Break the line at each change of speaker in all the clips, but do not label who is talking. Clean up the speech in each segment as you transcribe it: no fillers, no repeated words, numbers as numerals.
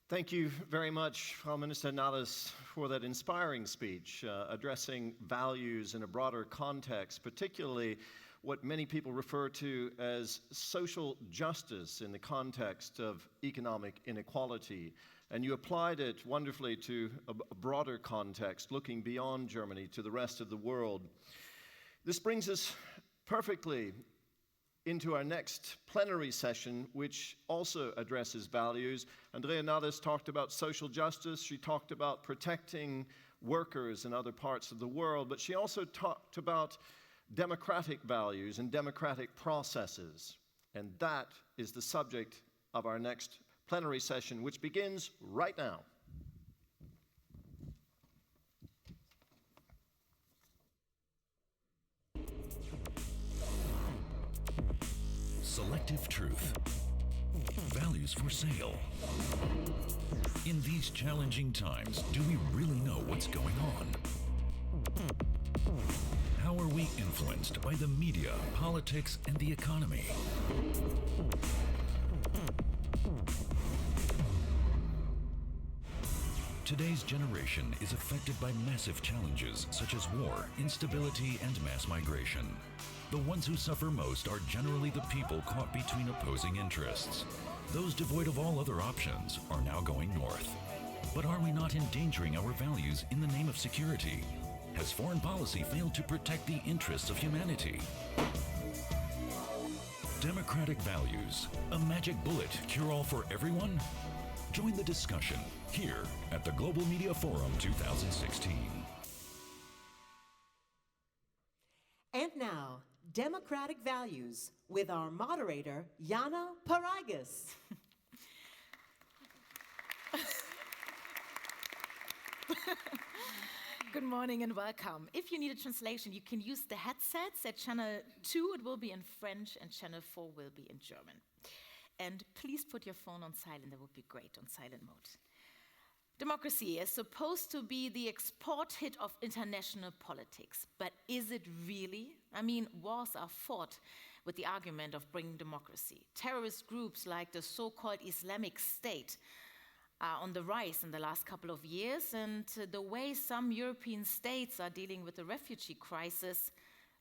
Thank you very much, Frau Minister Nahles, for that inspiring speech, addressing values in a broader context, particularly what many people refer to as social justice in the context of economic inequality. And you applied it wonderfully to a broader context, looking beyond Germany to the rest of the world. This brings us perfectly into our next plenary session, which also addresses values. Andrea Nahles talked about social justice. She talked about protecting workers in other parts of the world, but she also talked about democratic values and democratic processes. And that is the subject of our next plenary session, which begins right now.
Selective truth. Values for sale. In these challenging times, do we really know what's going on? How are we influenced by the media, politics, and the economy? Today's generation is affected by massive challenges such as war, instability, and mass migration. The ones who suffer most are generally the people caught between opposing interests. Those devoid of all other options are now going north. But are we not endangering our values in the name of security? Has foreign policy failed to protect the interests of humanity? Democratic values, a magic bullet cure-all for everyone? Join the discussion here at the Global Media Forum 2016.
And now, Democratic Values with our moderator, Jana Paraigas.
Good morning and welcome. If you need a translation, you can use the headsets. At channel 2, it will be in French, and channel 4 will be in German. And please put your phone on silent. That would be great, on silent mode. Democracy is supposed to be the export hit of international politics, but is it really? I mean, wars are fought with the argument of bringing democracy. Terrorist groups like the so-called Islamic State are on the rise in the last couple of years, and the way some European states are dealing with the refugee crisis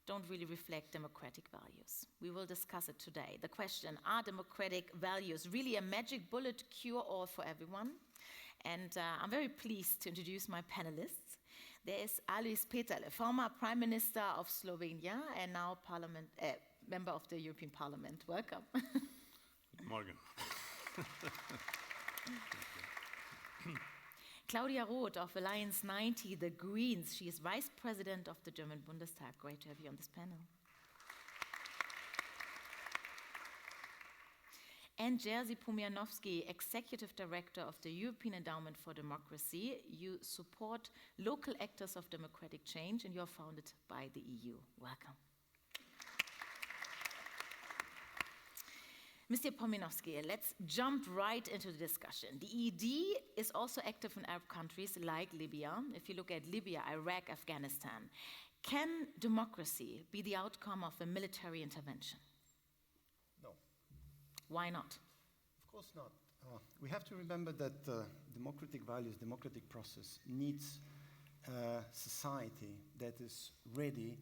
don't really reflect democratic values. We will discuss it today. The question, are democratic values really a magic bullet cure-all for everyone? And I'm very pleased to introduce my panelists. There is Alojz Peterle, former Prime Minister of Slovenia and now member of the European Parliament. Welcome.
Good morning.
Claudia Roth of Alliance 90, the Greens. She is Vice President of the German Bundestag. Great to have you on this panel. And Jerzy Pomianowski, Executive Director of the European Endowment for Democracy. You support local actors of democratic change, and you're founded by the EU. Welcome. Mr. Pomianowski, let's jump right into the discussion. The ED is also active in Arab countries like Libya. If you look at Libya, Iraq, Afghanistan, can democracy be the outcome of a military intervention?
No.
Why not?
Of course not. We have to remember that democratic values, democratic process needs a society that is ready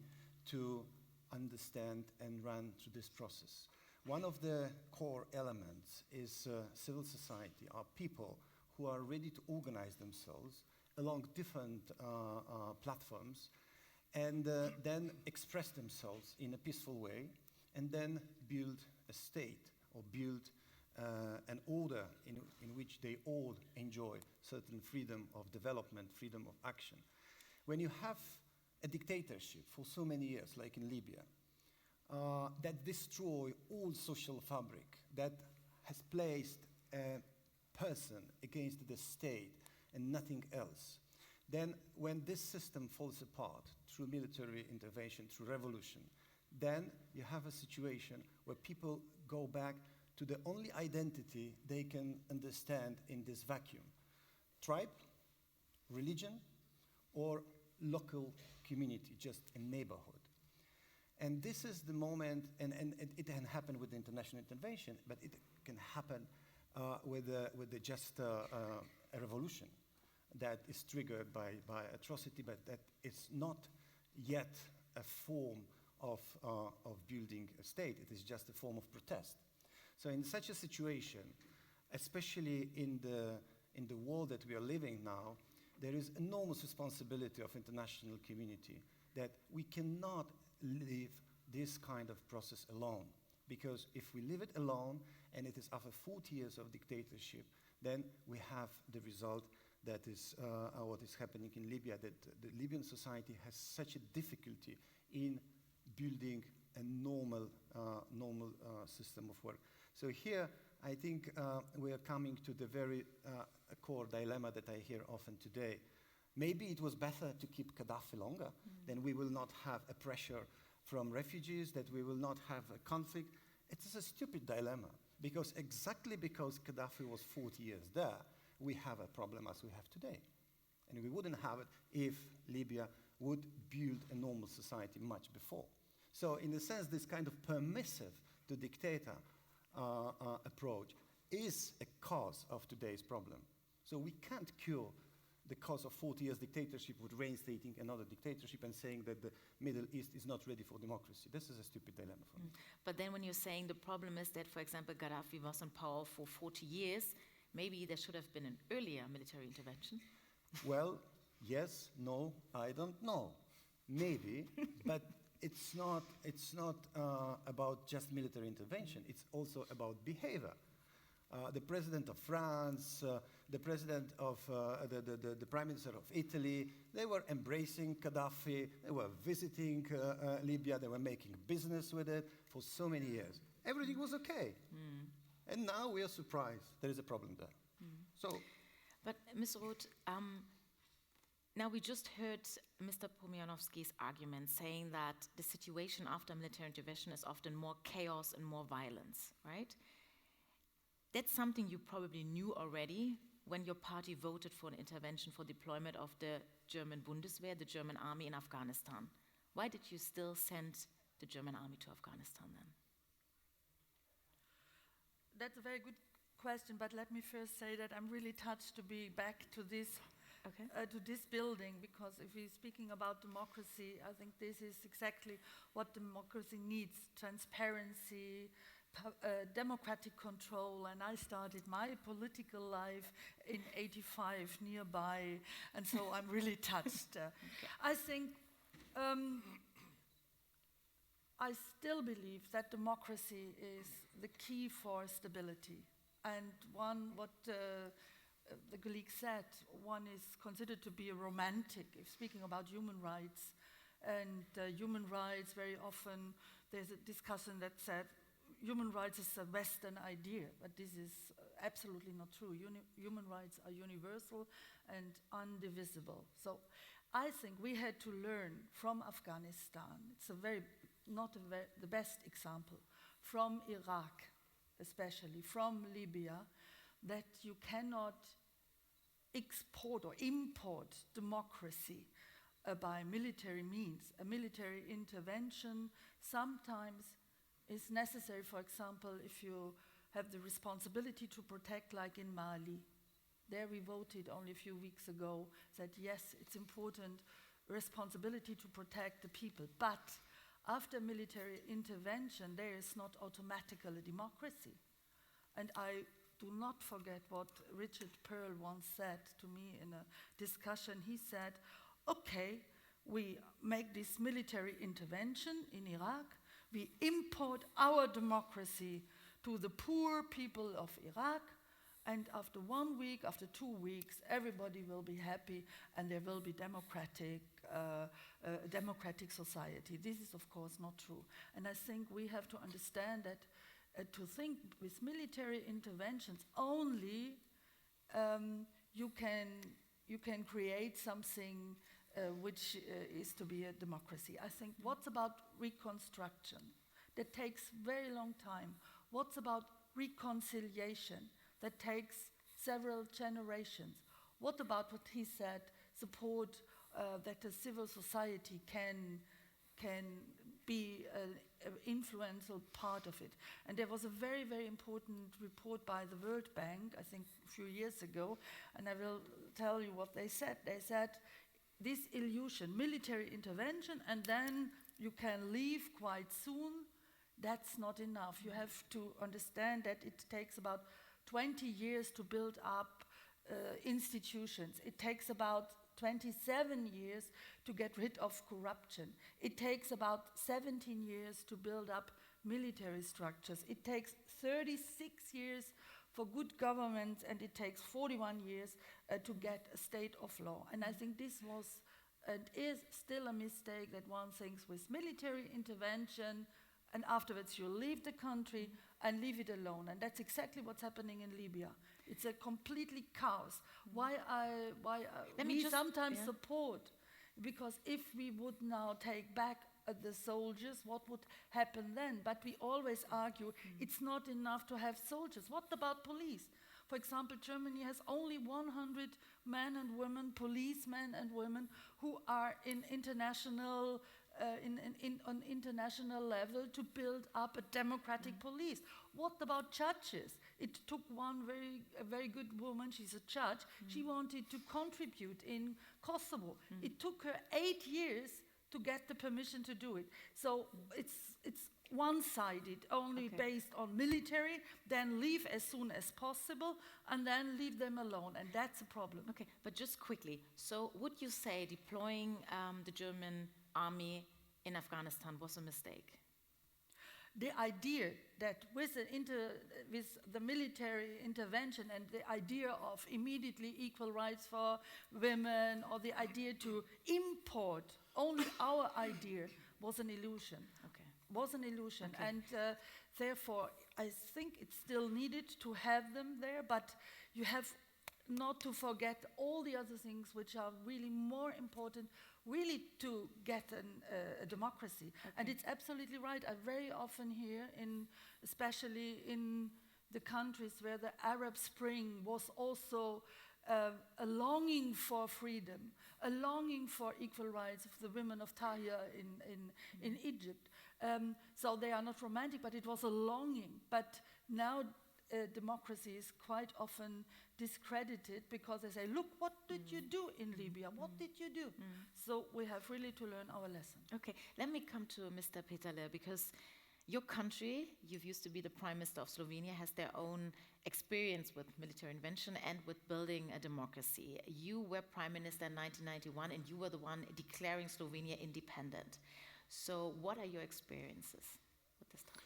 to understand and run through this process. One of the core elements is civil society, are people who are ready to organize themselves along different platforms and then express themselves in a peaceful way and then build a state or build an order in which they all enjoy certain freedom of development, freedom of action. When you have a dictatorship for so many years, like in Libya, that destroy all social fabric, that has placed a person against the state and nothing else, then when this system falls apart through military intervention, through revolution, then you have a situation where people go back to the only identity they can understand in this vacuum: tribe, religion, or local community, just a neighborhood. And this is the moment, and it can happen with international intervention, but it can happen with the just a revolution that is triggered by atrocity, but that it's not yet a form of building a state. It is just a form of protest. So in such a situation, especially in the world that we are living now, there is enormous responsibility of international community that we cannot leave this kind of process alone. Because if we leave it alone, and it is after 40 years of dictatorship, then we have the result that is what is happening in Libya, that the Libyan society has such a difficulty in building a normal system of work. So here, I think we are coming to the very core dilemma that I hear often today. Maybe it was better to keep Gaddafi longer, then we will not have a pressure from refugees, that we will not have a conflict. It is a stupid dilemma, because exactly because Gaddafi was 40 years there, we have a problem as we have today. And we wouldn't have it if Libya would build a normal society much before. So in a sense, this kind of permissive to dictator approach is a cause of today's problem. So we can't cure the cause of 40 years dictatorship with reinstating another dictatorship and saying that the Middle East is not ready for democracy. This is a stupid dilemma for me.
But then when you're saying the problem is that, for example, Gaddafi was in power for 40 years, maybe there should have been an earlier military intervention?
Well, yes, no, I don't know. Maybe, but it's not about just military intervention. It's also about behavior. The president of France, the president of the prime minister of Italy, they were embracing Gaddafi, they were visiting Libya, they were making business with it for so many years. Everything was okay. And now we are surprised there is a problem there. So,
but Ms. Roth, now we just heard Mr. Pomjanovski's argument saying that the situation after military intervention is often more chaos and more violence, right? That's something you probably knew already when your party voted for an intervention for deployment of the German Bundeswehr, the German army in Afghanistan. Why did you still send the German army to Afghanistan then?
That's a very good question, but let me first say that I'm really touched to be back to this to this building, because if we're speaking about democracy, I think this is exactly what democracy needs: transparency, democratic control. And I started my political life in '85 nearby, and so I'm really touched. I think I still believe that democracy is the key for stability. And what the colleague said, one is considered to be a romantic, if speaking about human rights. And human rights, very often there's a discussion that said human rights is a Western idea, but this is absolutely not true. Human rights are universal and indivisible. So I think we had to learn from Afghanistan. It's the best example, from Iraq, especially from Libya, that you cannot export or import democracy by military means. A military intervention sometimes is necessary, for example, if you have the responsibility to protect, like in Mali. There we voted only a few weeks ago that yes, it's important, responsibility to protect the people. But after military intervention, there is not automatically democracy. And I do not forget what Richard Pearl once said to me in a discussion. He said, okay, we make this military intervention in Iraq, we import our democracy to the poor people of Iraq, and after 1 week, after 2 weeks, everybody will be happy and there will be democratic society. This is, of course, not true. And I think we have to understand that to think with military interventions only, you can create something which is to be a democracy. I think what's about reconstruction? That takes very long time. What's about reconciliation? That takes several generations. What about what he said, support that a civil society can be influential part of it. And there was a very, very important report by the World Bank, I think a few years ago, and I will tell you what they said. They said, this illusion, military intervention, and then you can leave quite soon, that's not enough. You have to understand that it takes about 20 years to build up institutions. It takes about 27 years to get rid of corruption. It takes about 17 years to build up military structures. It takes 36 years for good government, and it takes 41 years to get a state of law. And I think this was and is still a mistake, that one thinks with military intervention, and afterwards you leave the country and leave it alone. And that's exactly what's happening in Libya. It's a completely chaos. Why we sometimes support, because if we would now take back the soldiers, what would happen then? But we always argue it's not enough to have soldiers. What about police? For example, Germany has only 100 men and women, policemen and women, who are in international on international level to build up a democratic police. What about judges? It took a very good woman, she's a judge, she wanted to contribute in Kosovo. It took her 8 years to get the permission to do it. So it's one-sided, only based on military, then leave as soon as possible, and then leave them alone, and that's a problem.
Okay, but just quickly, so would you say deploying the German army in Afghanistan was a mistake?
The idea that with the military intervention and the idea of immediately equal rights for women, or the idea to import only our idea, was an illusion.
Okay.
Was an illusion.
Okay.
And therefore, I think it's still needed to have them there, but you have not to forget all the other things which are really more important, really to get a democracy.
Okay.
And it's absolutely right. I very often hear, especially in the countries where the Arab Spring was also a longing for freedom, a longing for equal rights of the women of Tahrir in Egypt. So they are not romantic, but it was a longing. But now democracy is quite often discredited, because they say, look, what did you do in Libya? What did you do? So we have really to learn our lesson.
Okay, let me come to Mr. Peterle, because your country, you've used to be the Prime Minister of Slovenia, has their own experience with military intervention and with building a democracy. You were Prime Minister in 1991, and you were the one declaring Slovenia independent. So what are your experiences with this topic?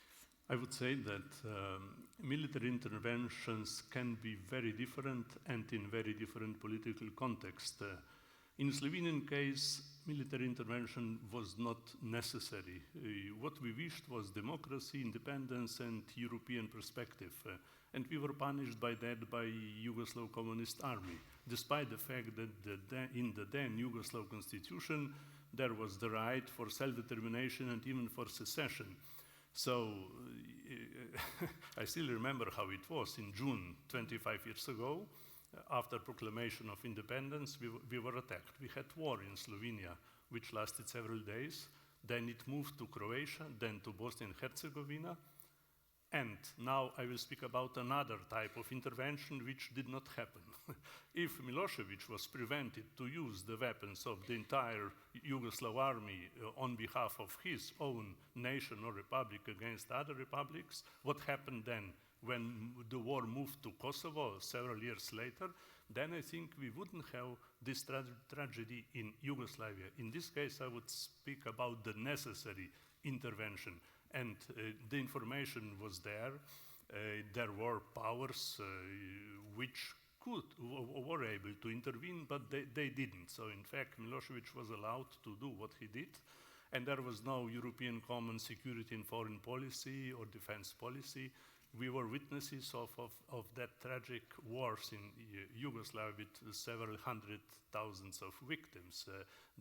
I would say that military interventions can be very different and in very different political context. In Slovenian case, military intervention was not necessary. What we wished was democracy, independence, and European perspective. And we were punished by that by Yugoslav Communist Army, despite the fact that in the then Yugoslav constitution there was the right for self-determination and even for secession. So I still remember how it was in June 25 years ago. After proclamation of independence, we were attacked. We had war in Slovenia, which lasted several days. Then it moved to Croatia, then to Bosnia and Herzegovina. And now I will speak about another type of intervention which did not happen. If Milosevic was prevented to use the weapons of the entire Yugoslav army on behalf of his own nation or republic against other republics, what happened then when the war moved to Kosovo several years later? Then I think we wouldn't have this tragedy in Yugoslavia. In this case, I would speak about the necessary intervention. And the information was there. There were powers which were able to intervene, but they didn't. So in fact, Milosevic was allowed to do what he did. And there was no European common security and foreign policy or defense policy. We were witnesses of that tragic wars in Yugoslavia with several hundred thousands of victims.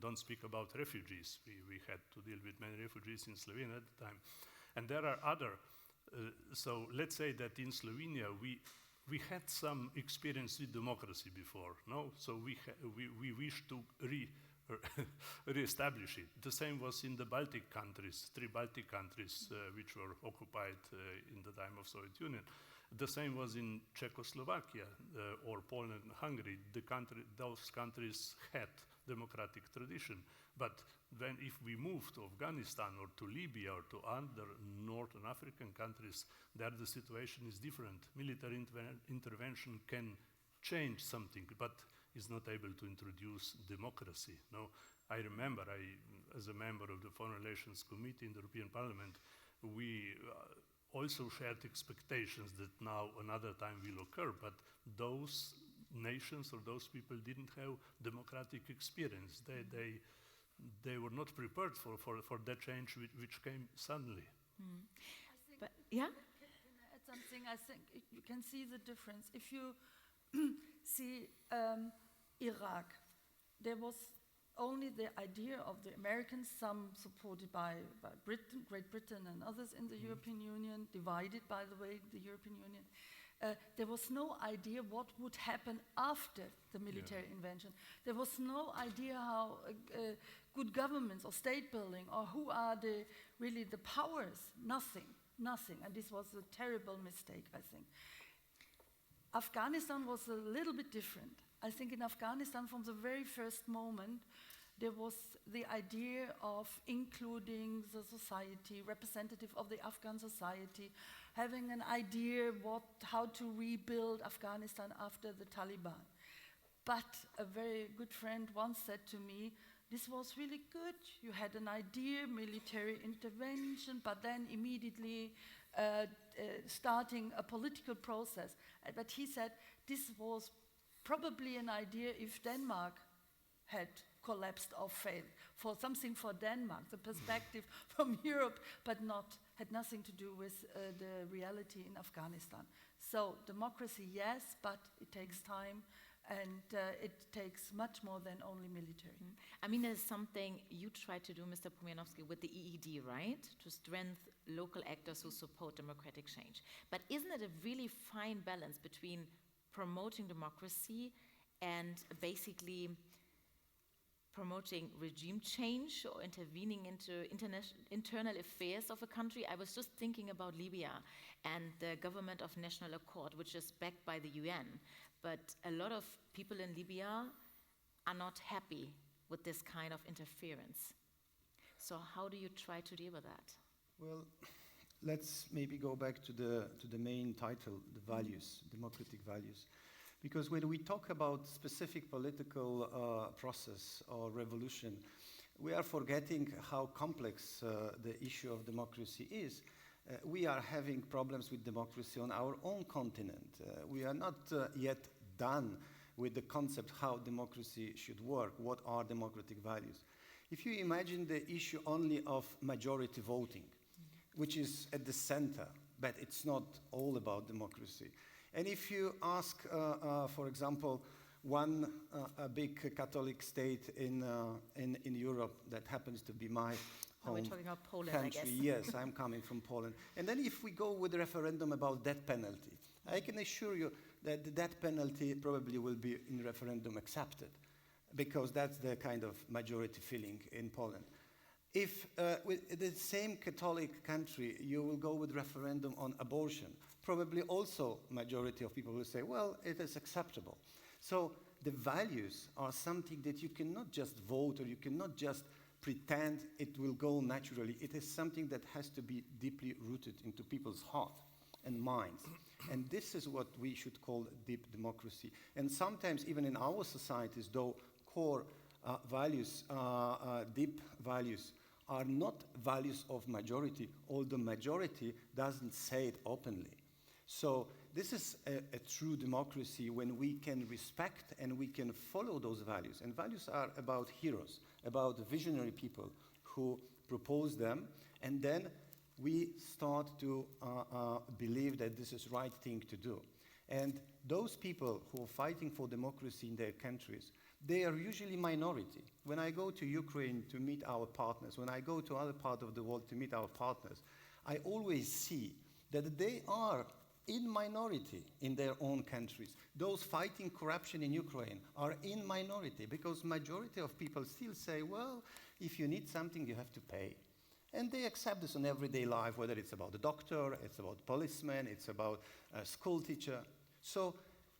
Don't speak about refugees. We had to deal with many refugees in Slovenia at the time. And there are other, so let's say that in Slovenia we had some experience with democracy before, no? So we wish to re-establish it. The same was in the Baltic countries, 3 Baltic countries which were occupied in the time of Soviet Union. The same was in Czechoslovakia or Poland and Hungary. Those countries had democratic tradition. But then if we move to Afghanistan or to Libya or to other Northern African countries, there the situation is different. Military intervention can change something, but is not able to introduce democracy. No, I remember, as a member of the Foreign Relations Committee in the European Parliament, we also shared expectations that now another time will occur, but those nations or those people didn't have democratic experience. They were not prepared for that change which came suddenly.
But yeah?
Can I add something? I think you can see the difference. If you see Iraq, there was only the idea of the Americans, some supported by Britain, Great Britain and others in the European Union, divided, by the way, the European Union. There was no idea what would happen after the military intervention. There was no idea how good governments or state building or who are really the powers. Nothing. And this was a terrible mistake, I think. Afghanistan was a little bit different. I think in Afghanistan, from the very first moment, there was the idea of including the society, representative of the Afghan society, having an idea how to rebuild Afghanistan after the Taliban. But a very good friend once said to me, this was really good. You had an idea, military intervention, but then immediately starting a political process. But he said this was probably an idea if Denmark had collapsed or failed, for something for Denmark, the perspective from Europe, but had nothing to do with the reality in Afghanistan. So democracy, yes, but it takes time, and it takes much more than only military.
I mean, there's something you try to do, Mr. Pomianowski, with the EED, right? To strengthen local actors who support democratic change. But isn't it a really fine balance between promoting democracy and basically promoting regime change or intervening into internal affairs of a country? I was just thinking about Libya and the government of national accord, which is backed by the UN. But a lot of people in Libya are not happy with this kind of interference. So how do you try to deal with that?
Well, let's maybe go back to the main title, the values, democratic values. Because when we talk about specific political process or revolution, we are forgetting how complex the issue of democracy is. We are having problems with democracy on our own continent. We are not yet done with the concept how democracy should work, what are democratic values. If you imagine the issue only of majority voting, which is at the center, but it's not all about democracy. And if you ask, for example, one big Catholic state in Europe that happens to be my home
we're talking about Poland,
country.
I guess.
Yes, I'm coming from Poland. And then if we go with a referendum about death penalty, I can assure you that the death penalty probably will be in referendum accepted, because that's the kind of majority feeling in Poland. If with the same Catholic country you will go with referendum on abortion, probably also majority of people will say, well, it is acceptable. So the values are something that you cannot just vote or you cannot just pretend it will go naturally. It is something that has to be deeply rooted into people's heart and minds. And this is what we should call deep democracy. And sometimes even in our societies, though core values, deep values, are not values of majority, although majority doesn't say it openly. So this is a true democracy when we can respect and we can follow those values. And values are about heroes, about visionary people who propose them, and then we start to believe that this is the right thing to do. And those people who are fighting for democracy in their countries, they are usually minority. When I go to Ukraine to meet our partners, when I go to other parts of the world to meet our partners, I always see that they are in minority in their own countries. Those fighting corruption in Ukraine are in minority because majority of people still say, well, if you need something, you have to pay. And they accept this in everyday life, whether it's about a doctor, it's about policeman, it's about a school teacher. So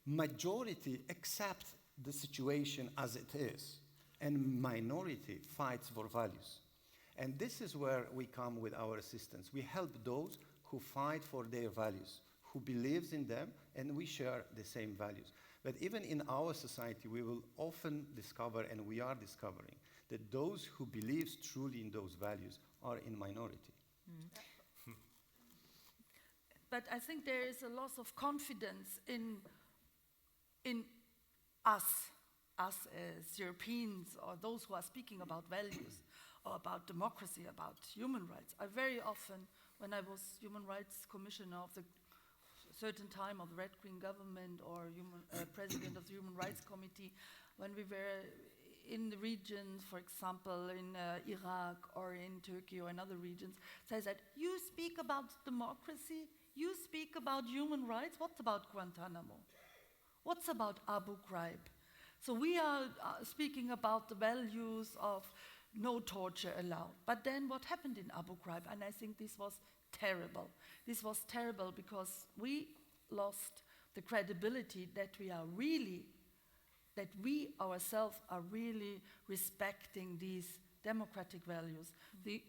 majority accept the situation as it is, and minority fights for values. And this is where we come with our assistance. We help those who fight for their values, who believes in them, and we share the same values. But even in our society, we will often discover, and we are discovering, that those who believe truly in those values are in minority.
But I think there is a loss of confidence in us as Europeans, or those who are speaking about values, or about democracy, about human rights. I very often, when I was Human Rights Commissioner of the certain time of the Red Green government, or President of the Human Rights Committee, when we were in the regions, for example, in Iraq or in Turkey or in other regions, they said, you speak about democracy, you speak about human rights, what about Guantanamo? What's about Abu Ghraib? So we are speaking about the values of no torture allowed. But then what happened in Abu Ghraib? And I think this was terrible. This was terrible because we lost the credibility that we ourselves are really respecting these democratic values. The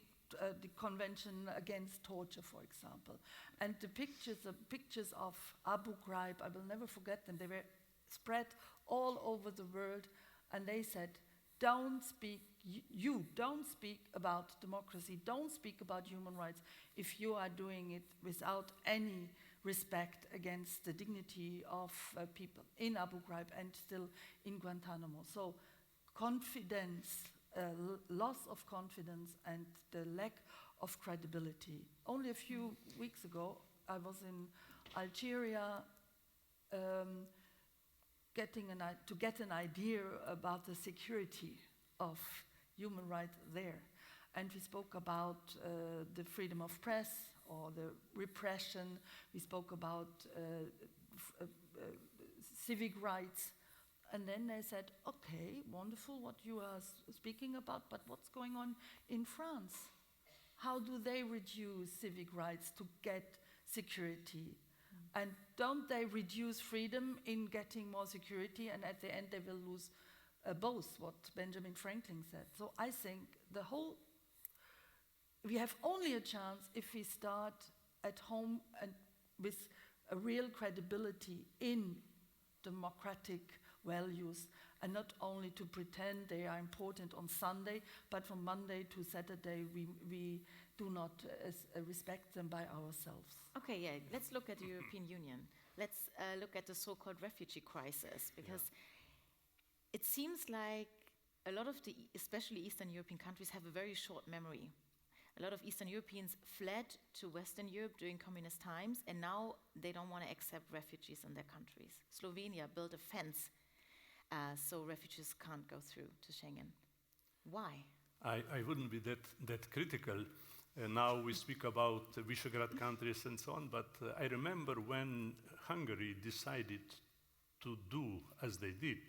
Convention Against Torture, for example. And the pictures of Abu Ghraib, I will never forget them. They were spread all over the world, and they said, don't speak about democracy, don't speak about human rights if you are doing it without any respect against the dignity of people in Abu Ghraib and still in Guantanamo. So confidence, loss of confidence, and the lack of credibility. Only a few weeks ago, I was in Algeria to get an idea about the security of human rights there. And we spoke about the freedom of press or the repression. We spoke about civic rights. And then they said, okay, wonderful what you are speaking about, but what's going on in France? How do they reduce civic rights to get security? And don't they reduce freedom in getting more security, and at the end they will lose both, what Benjamin Franklin said. So I think we have only a chance if we start at home and with a real credibility in democratic values, and not only to pretend they are important on Sunday, but from Monday to Saturday we do not respect them by ourselves.
Okay, yeah, let's look at the European Union. Let's look at the so-called refugee crisis, because it seems like a lot of especially Eastern European countries have a very short memory. A lot of Eastern Europeans fled to Western Europe during communist times, and now they don't want to accept refugees in their countries. Slovenia built a fence so refugees can't go through to Schengen. Why?
I wouldn't be that critical. Now we speak about Visegrad countries and so on, but I remember when Hungary decided to do as they did,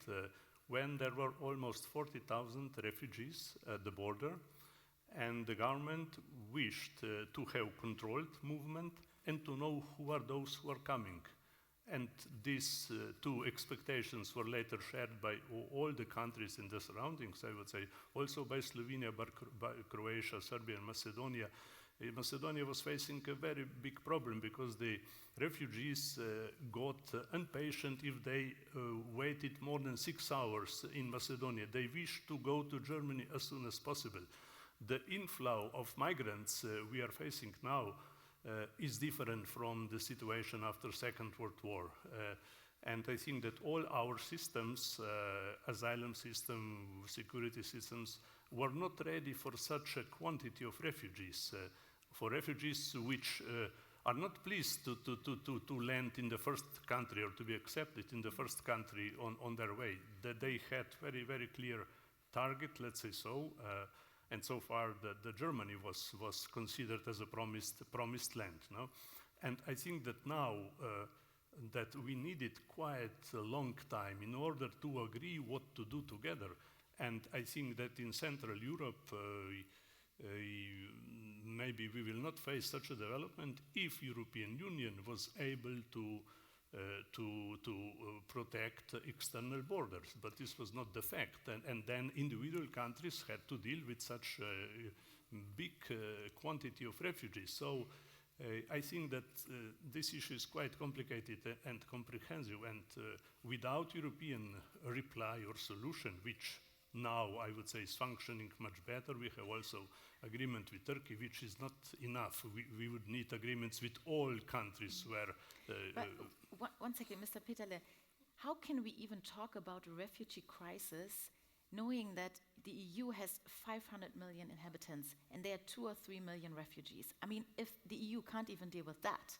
when there were almost 40,000 refugees at the border, and the government wished to have controlled movement and to know who are those who are coming. And these two expectations were later shared by all the countries in the surroundings, I would say, also by Slovenia, by Croatia, Serbia, and Macedonia. Macedonia was facing a very big problem because the refugees got impatient if they waited more than 6 hours in Macedonia. They wished to go to Germany as soon as possible. The inflow of migrants we are facing now is different from the situation after Second World War. And I think that all our systems, asylum system, security systems, were not ready for such a quantity of refugees. For refugees which are not pleased to land in the first country or to be accepted in the first country on their way. That they had very, very clear target, let's say so. And so far, the Germany was considered as a promised land. No? And I think that now that we needed quite a long time in order to agree what to do together. And I think that in Central Europe, maybe we will not face such a development if European Union was able to protect external borders. But this was not the fact. And then individual countries had to deal with such a big quantity of refugees. So I think that this issue is quite complicated and comprehensive. And without European reply or solution, which now I would say is functioning much better, we have also agreement with Turkey, which is not enough. We would need agreements with all countries where...
But one second, Mr. Peterle, how can we even talk about a refugee crisis knowing that the EU has 500 million inhabitants and there are 2 or 3 million refugees? I mean, if the EU can't even deal with that,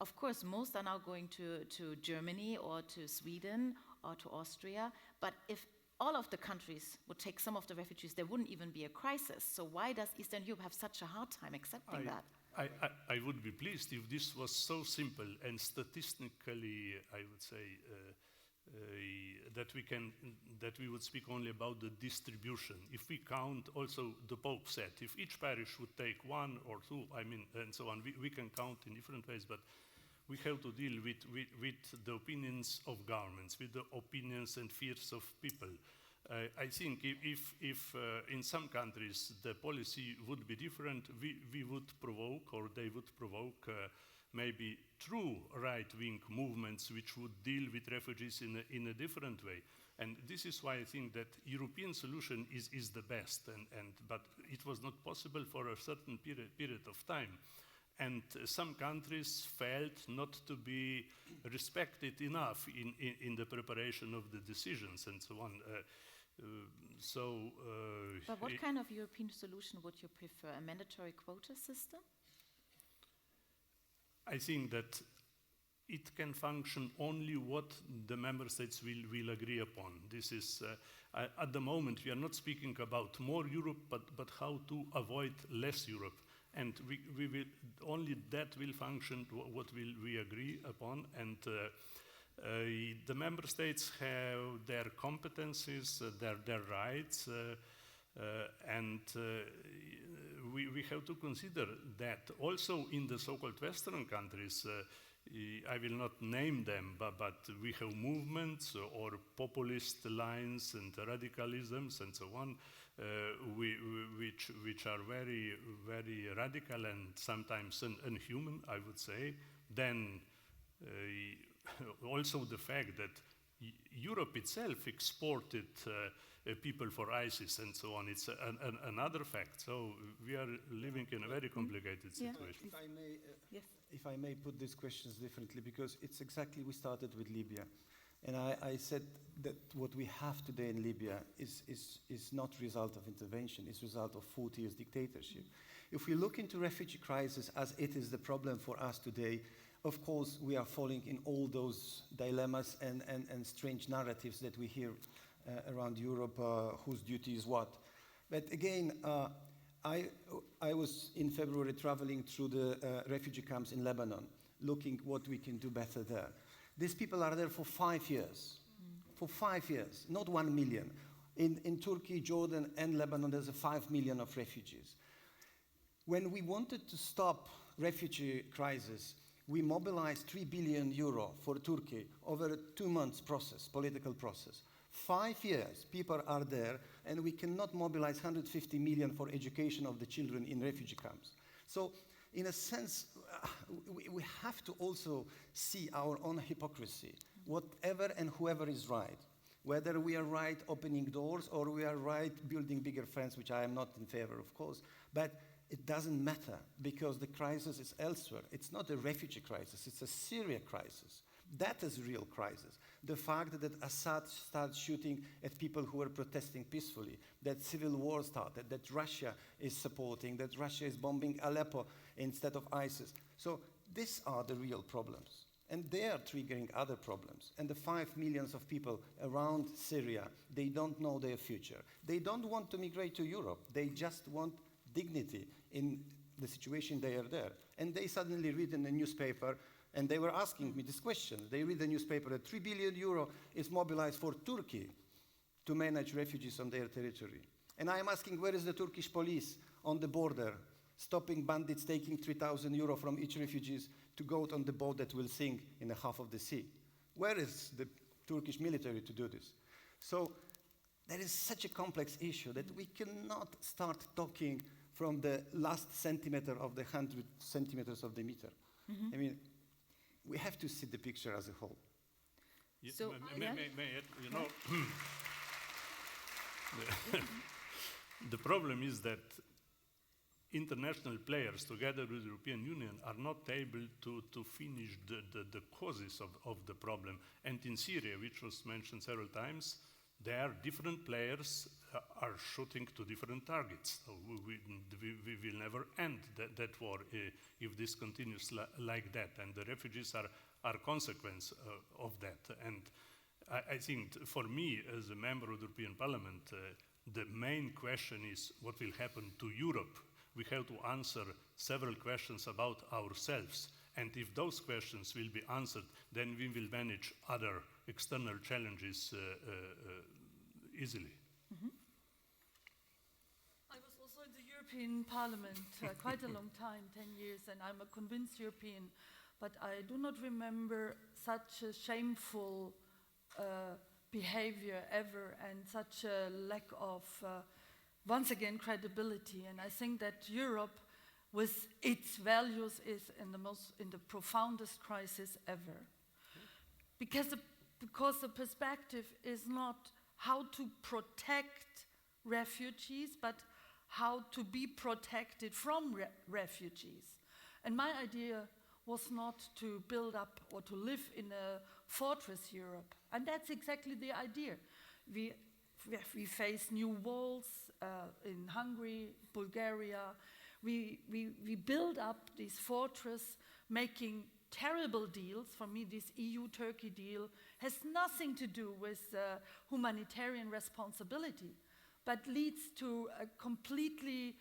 of course, most are now going to Germany or to Sweden or to Austria, but if all of the countries would take some of the refugees, there wouldn't even be a crisis. So why does Eastern Europe have such a hard time accepting that?
I would be pleased if this was so simple and statistically, I would say, that we would speak only about the distribution. If we count, also the Pope said, if each parish would take 1 or 2, I mean, and so on, we can count in different ways, but we have to deal with the opinions of governments, with the opinions and fears of people. I think if in some countries the policy would be different, we would provoke, or they would provoke, maybe true right-wing movements which would deal with refugees in a different way. And this is why I think that European solution is the best, but it was not possible for a certain period of time. And some countries felt not to be respected enough in the preparation of the decisions and so on.
But what kind of European solution would you prefer? A mandatory quota system?
I think that it can function only what the member states will agree upon. This is, at the moment, we are not speaking about more Europe, but how to avoid less Europe. And we will, only that will function what will we agree upon. And the member states have their competencies, their rights, and we have to consider that also in the so-called Western countries, I will not name them, but we have movements or populist lines and radicalisms and so on, which are very, very radical and sometimes unhuman, I would say. Then also the fact that Europe itself exported people for ISIS and so on. It's another fact. So we are living in a very complicated situation.
If I may put these questions differently, because it's exactly, we started with Libya. And I said that what we have today in Libya is not result of intervention, it's result of 40 years dictatorship. If we look into refugee crisis as it is the problem for us today, of course we are falling in all those dilemmas and strange narratives that we hear around Europe, whose duty is what. But again, I was in February traveling through the refugee camps in Lebanon, looking what we can do better there. These people are there for 5 years. For 5 years, not 1 million. In Turkey, Jordan, and Lebanon, there's 5 million of refugees. When we wanted to stop refugee crisis, we mobilized 3 billion euro for Turkey over a 2 months process, political process. 5 years, people are there, and we cannot mobilize 150 million for education of the children in refugee camps. So, in a sense, we have to also see our own hypocrisy. Whatever and whoever is right, whether we are right opening doors or we are right building bigger fence, which I am not in favor, of course, but it doesn't matter because the crisis is elsewhere. It's not a refugee crisis, it's a Syria crisis. That is a real crisis. The fact that Assad started shooting at people who were protesting peacefully, that civil war started, that Russia is supporting, that Russia is bombing Aleppo instead of ISIS. So these are the real problems. And they are triggering other problems. And the 5 million of people around Syria, they don't know their future. They don't want to migrate to Europe. They just want dignity in the situation they are there. And they suddenly read in the newspaper, and they were asking me this question. They read the newspaper that 3 billion euro is mobilized for Turkey to manage refugees on their territory. And I am asking, where is the Turkish police on the border, stopping bandits taking 3,000 euro from each refugees to go on the boat that will sink in the half of the sea? Where is the Turkish military to do this? So there is such a complex issue that we cannot start talking from the last centimeter of the 100 centimeters of the meter. I mean, we have to see the picture as a whole.
Yeah,
So,
may
yeah.
I add, you know, the problem is that international players, together with the European Union, are not able to finish the causes of the problem. And in Syria, which was mentioned several times, there are different players are shooting to different targets. So we will never end that war if this continues like that. And the refugees are a consequence of that. And I think for me, as a member of the European Parliament, the main question is what will happen to Europe. We have to answer several questions about ourselves. And if those questions will be answered, then we will manage other external challenges easily.
I was also in the European Parliament quite a long time, 10 years, and I'm a convinced European, but I do not remember such a shameful behavior ever and such a lack of, once again, credibility. And I think that Europe, with its values, is in the profoundest crisis ever. Because the perspective is not how to protect refugees, but how to be protected from refugees. And my idea was not to build up or to live in a fortress Europe. And that's exactly the idea. We face new walls in Hungary, Bulgaria. We build up this fortress, making terrible deals. For me, this EU-Turkey deal has nothing to do with humanitarian responsibility, but leads to a completely,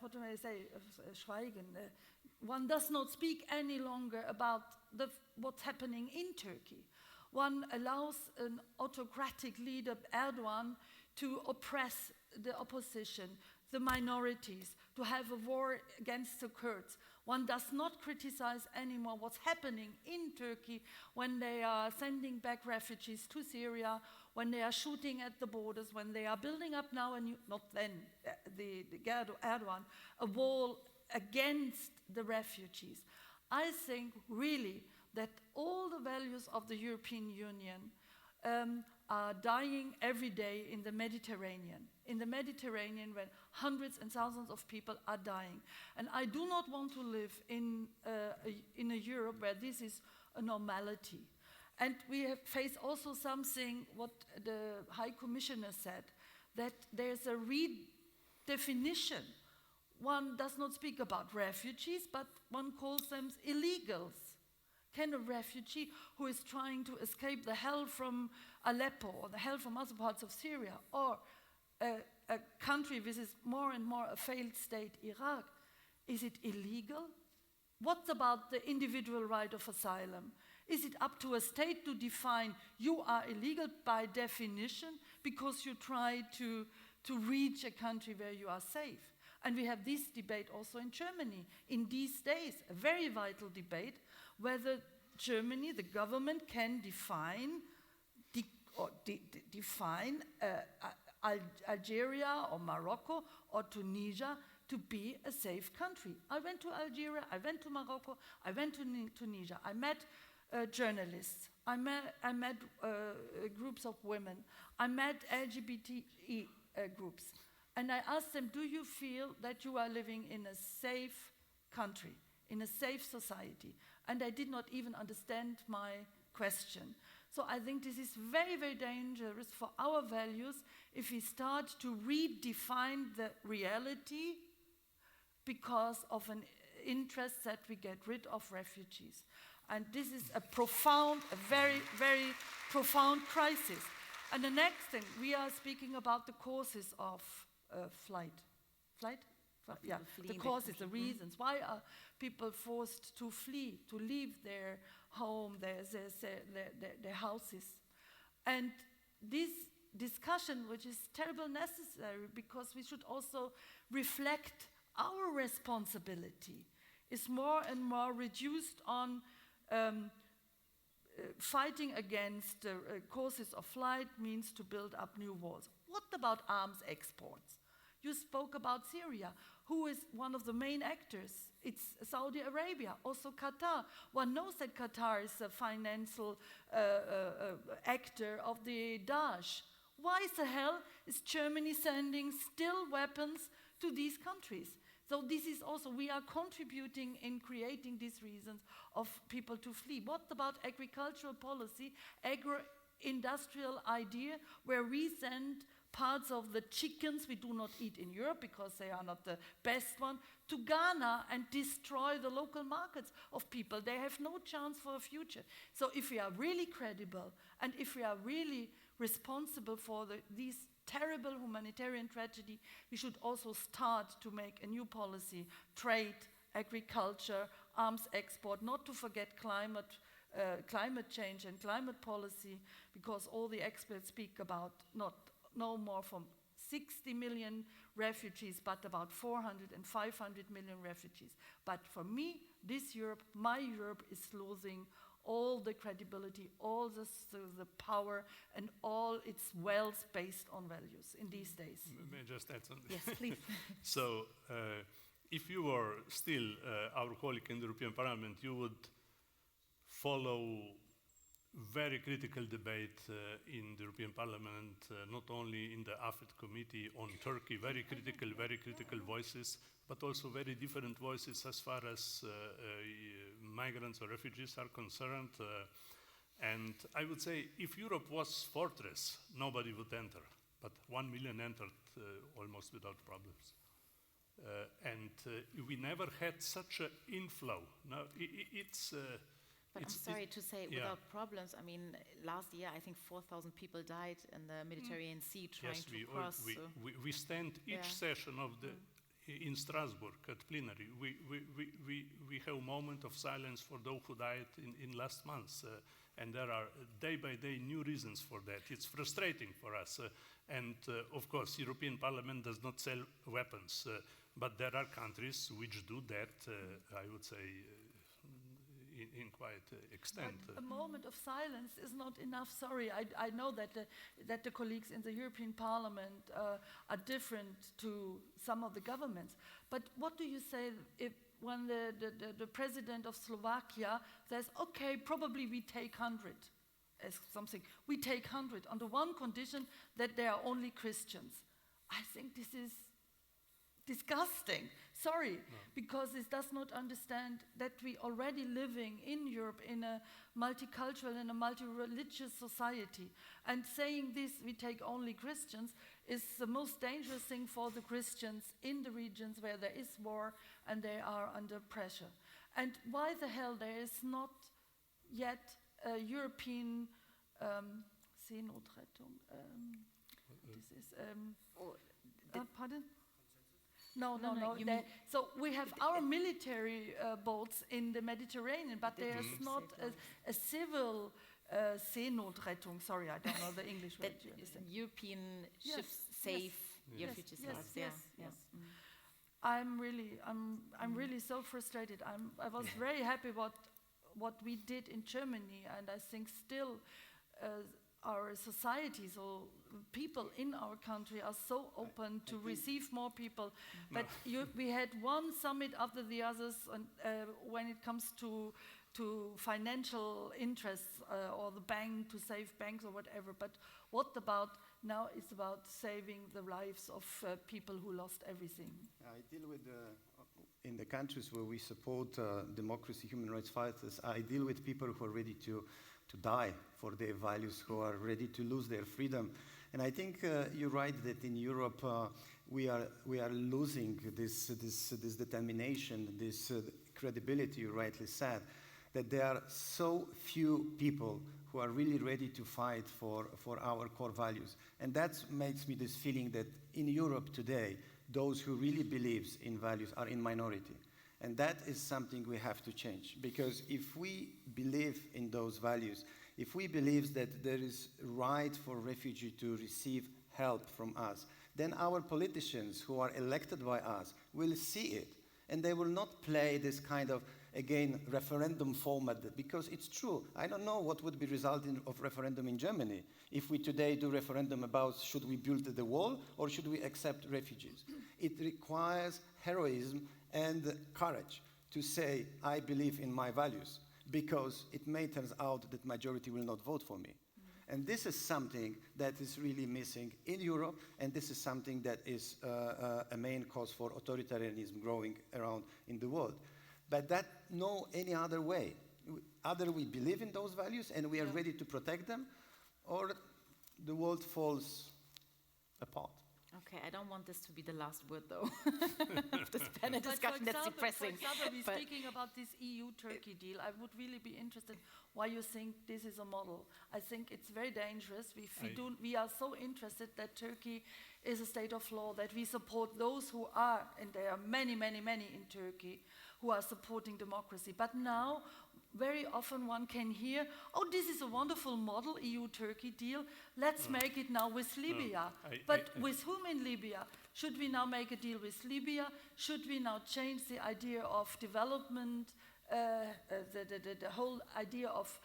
what do I say, Schweigen. One does not speak any longer about what's happening in Turkey. One allows an autocratic leader, Erdogan, to oppress the opposition, the minorities, to have a war against the Kurds. One does not criticize anymore what's happening in Turkey when they are sending back refugees to Syria, when they are shooting at the borders, when they are building up now, Erdogan, a wall against the refugees. I think really that all the values of the European Union are dying every day in the Mediterranean. In the Mediterranean, when hundreds and thousands of people are dying. And I do not want to live in a Europe where this is a normality. And we have faced also something, what the High Commissioner said, that there's a redefinition. One does not speak about refugees, but one calls them illegals. Can a refugee who is trying to escape the hell from Aleppo or the hell from other parts of Syria, or a country which is more and more a failed state, Iraq, is it illegal? What about the individual right of asylum? Is it up to a state to define you are illegal by definition because you try to reach a country where you are safe? And we have this debate also in Germany in these days, a very vital debate, whether Germany, the government, can define Algeria or Morocco or Tunisia to be a safe country. I went to Algeria, I went to Morocco, I went to Tunisia. I met journalists, I met groups of women, I met LGBT groups. And I asked them, do you feel that you are living in a safe country, in a safe society? And they did not even understand my question. So I think this is very, very dangerous for our values if we start to redefine the reality because of an interest that we get rid of refugees. And this is a very, very profound crisis. And the next thing, we are speaking about the causes of flight. Yeah,
people
the
fleeing
causes, the
country.
reasons. Why are people forced to flee, to leave their home, their houses? And this discussion, which is terribly necessary because we should also reflect our responsibility, is more and more reduced on fighting against causes of flight means to build up new walls. What about arms exports? You spoke about Syria. Who is one of the main actors? It's Saudi Arabia, also Qatar. One knows that Qatar is a financial actor of the Daesh. Why the hell is Germany sending still weapons to these countries? So this is also, we are contributing in creating these reasons of people to flee. What about agricultural policy, agro-industrial idea, where we send parts of the chickens we do not eat in Europe because they are not the best one, to Ghana and destroy the local markets of people. They have no chance for a future. So if we are really credible and if we are really responsible for these terrible humanitarian tragedy, we should also start to make a new policy, trade, agriculture, arms export, not to forget climate change and climate policy, because all the experts speak about no more from 60 million refugees, but about 400 and 500 million refugees. But for me, this Europe, my Europe, is losing all the credibility, all the power, and all its wealth based on values in these days.
May I just add something?
Yes, please.
So, if you were still our colleague in the European Parliament, you would follow very critical debate in the European Parliament, not only in the AFET committee on Turkey, very critical voices, but also very different voices as far as migrants or refugees are concerned. And I would say if Europe was fortress, nobody would enter, but 1 million entered almost without problems. And we never had such an inflow. Now,
But I'm sorry to say, without problems, I mean, last year I think 4,000 people died in the Mediterranean Sea trying
yes,
to cross.
we stand each session of the in Strasbourg at plenary. We have a moment of silence for those who died in last months, and there are day by day new reasons for that. It's frustrating for us, and of course, European Parliament does not sell weapons, but there are countries which do that. I would say. In quite extent.
But a moment of silence is not enough. Sorry, I know that the colleagues in the European Parliament are different to some of the governments. But what do you say when the president of Slovakia says, okay, probably we take 100 as something. We take 100 under one condition, that they are only Christians. I think this is disgusting. Sorry, because it does not understand that we already living in Europe in a multicultural and a multi-religious society. And saying this, we take only Christians, is the most dangerous thing for the Christians in the regions where there is war and they are under pressure. And why the hell there is not yet a European Seenotrettung? This is, pardon? No. So we have our military boats in the Mediterranean, but there's not a civil Seenotrettung. Sorry, I don't know the English word.
European ships save refugees.
Yes. I'm really so frustrated. I was very happy what we did in Germany, and I think still our societies or people in our country are so open to receive more people. But we had one summit after the others when it comes to financial interests or the bank, to save banks or whatever. But what about now? It's about saving the lives of people who lost everything.
I deal with in the countries where we support democracy, human rights fighters. I deal with people who are ready to die for their values, who are ready to lose their freedom. And I think you're right that in Europe we are losing this determination, this credibility, you rightly said, that there are so few people who are really ready to fight for our core values. And that makes me this feeling that in Europe today, those who really believes in values are in minority. And that is something we have to change, because if we believe in those values, if we believe that there is right for refugee to receive help from us, then our politicians who are elected by us will see it. And they will not play this kind of, again, referendum format, because it's true. I don't know what would be resulting of referendum in Germany if we today do referendum about should we build the wall or should we accept refugees. It requires heroism and courage to say, I believe in my values, because it may turn out that majority will not vote for me. And this is something that is really missing in Europe, and this is something that is a main cause for authoritarianism growing around in the world. But that no any other way. Either we believe in those values and we are ready to protect them, or the world falls apart.
Okay, I don't want this to be the last word, though, of this panel discussion. That's depressing.
For example, we're
But-
speaking about this EU-Turkey deal. I would really be interested why you think this is a model. I think it's very dangerous. We are so interested that Turkey is a state of law, that we support those who are, and there are many, many, many in Turkey, who are supporting democracy. But now, very often one can hear, oh, this is a wonderful model, EU-Turkey deal. Let's make it now with Libya. But with whom in Libya? Should we now make a deal with Libya? Should we now change the idea of development, the whole idea of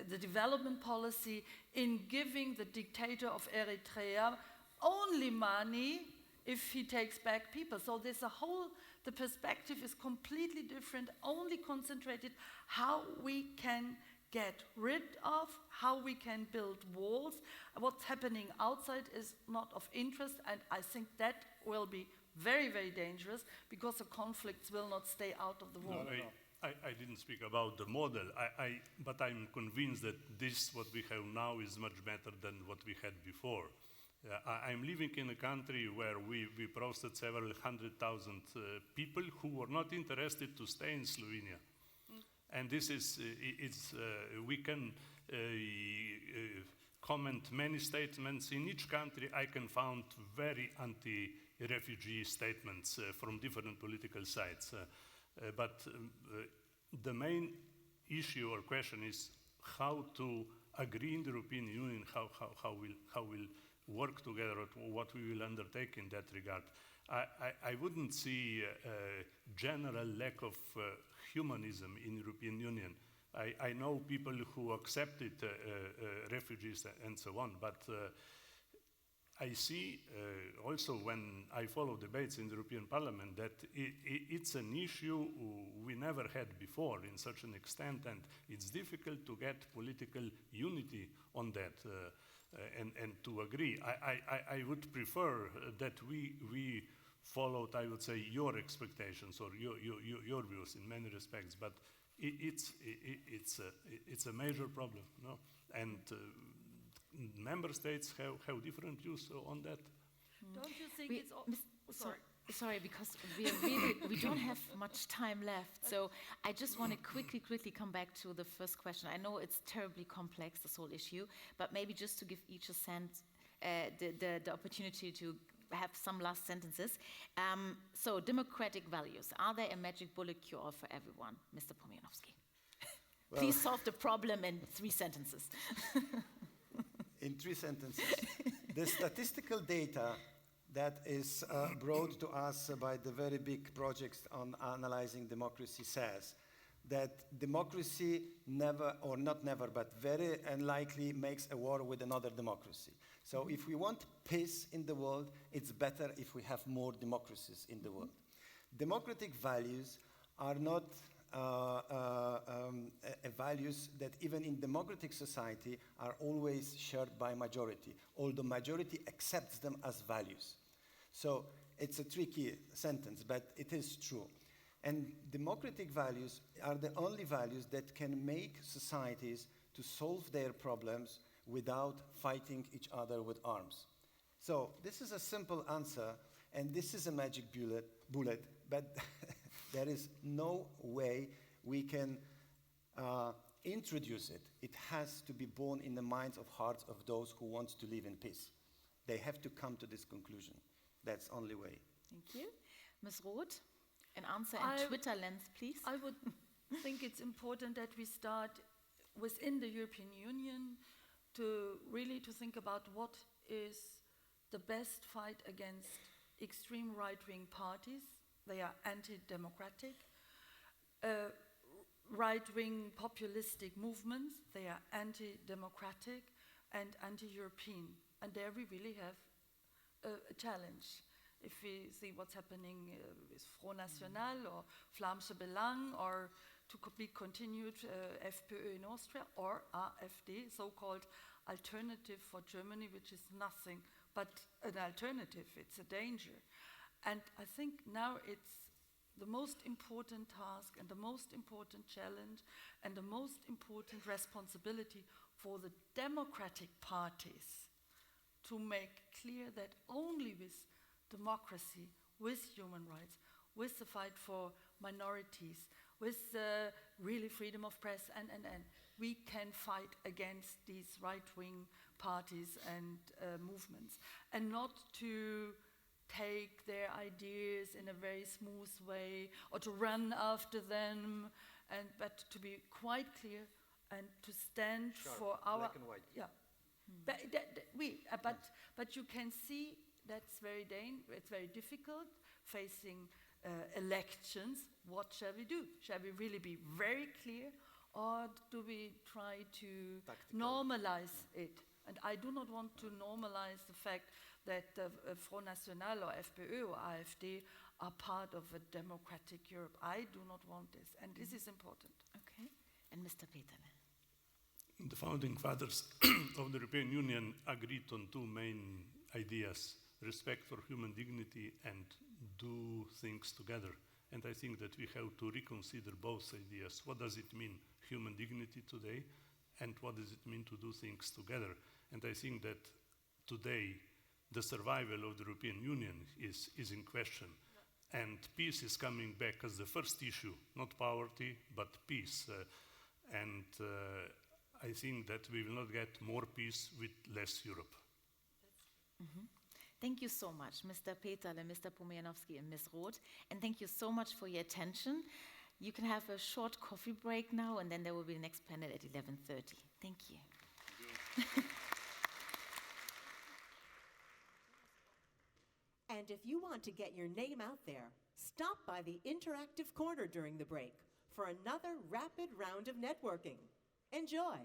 the development policy in giving the dictator of Eritrea only money if he takes back people? So there's a whole, the perspective is completely different, only concentrated how we can get rid of, how we can build walls. What's happening outside is not of interest, and I think that will be very, very dangerous, because the conflicts will not stay out of the wall.
I didn't speak about the model, but I'm convinced that this, what we have now, is much better than what we had before. I'm living in a country where we processed several 100,000 people who were not interested to stay in Slovenia. And this is, we can comment many statements. In each country I can find very anti-refugee statements from different political sides. But the main issue or question is how to agree in the European Union, how will work together, what we will undertake in that regard. I wouldn't see a general lack of humanism in European Union. I know people who accepted refugees and so on, but I see also when I follow debates in the European Parliament that it's an issue we never had before in such an extent, and it's difficult to get political unity on that. And to agree. I would prefer that we followed, I would say, your expectations or your views in many respects, but it's a major problem, no? And member states have different views on that.
Don't you think
We-
it's... Sorry.
Sorry, because we don't have much time left. So I just want to quickly come back to the first question. I know it's terribly complex, this whole issue, but maybe just to give each a sense, the opportunity to have some last sentences. So democratic values, are they a magic bullet cure for everyone? Mr. Pomianowski. Please solve the problem in 3 sentences.
In 3 sentences. The statistical data that is brought to us by the very big projects on analyzing democracy says that democracy never, or not never, but very unlikely makes a war with another democracy. So if we want peace in the world, it's better if we have more democracies in the world. Democratic values are not values that even in democratic society are always shared by majority, although majority accepts them as values. So it's a tricky sentence, but it is true. And democratic values are the only values that can make societies to solve their problems without fighting each other with arms. So this is a simple answer, and this is a magic bullet, but there is no way we can introduce it. It has to be born in the minds of hearts of those who want to live in peace. They have to come to this conclusion. That's only way.
Thank you. Ms. Roth, an answer
I-
in Twitter lens, please.
I would think it's important that we start within the European Union to really to think about what is the best fight against extreme right-wing parties. They are anti-democratic. Right-wing populistic movements, they are anti-democratic and anti-European. And there we really have a challenge. If we see what's happening with Front National or Vlaamse Belang, or to be continued FPÖ in Austria, or AfD, so-called alternative for Germany, which is nothing but an alternative. It's a danger. And I think now it's the most important task and the most important challenge and the most important responsibility for the democratic parties to make clear that only with democracy, with human rights, with the fight for minorities, with really freedom of press, and we can fight against these right-wing parties and movements, and not to take their ideas in a very smooth way or to run after them, but to be quite clear and to stand for our
black and white.
Yeah. But you can see that's it's very difficult facing elections. What shall we do? Shall we really be very clear, or do we try to normalize it? And I do not want to normalize the fact that Front National or FPÖ or AfD are part of a democratic Europe. I do not want this, and this is important.
Okay. And Mr. Peterle.
The founding fathers of the European Union agreed on two main ideas: respect for human dignity and do things together. And I think that we have to reconsider both ideas. What does it mean, human dignity today? And what does it mean to do things together? And I think that today the survival of the European Union is in question. And peace is coming back as the first issue, not poverty, but peace. I think that we will not get more peace with less Europe.
Thank you so much, Mr. Peterle, Mr. Pomianowski, and Ms. Roth. And thank you so much for your attention. You can have a short coffee break now, and then there will be the next panel at 11:30. Thank you.
And if you want to get your name out there, stop by the interactive corner during the break for another rapid round of networking. Enjoy.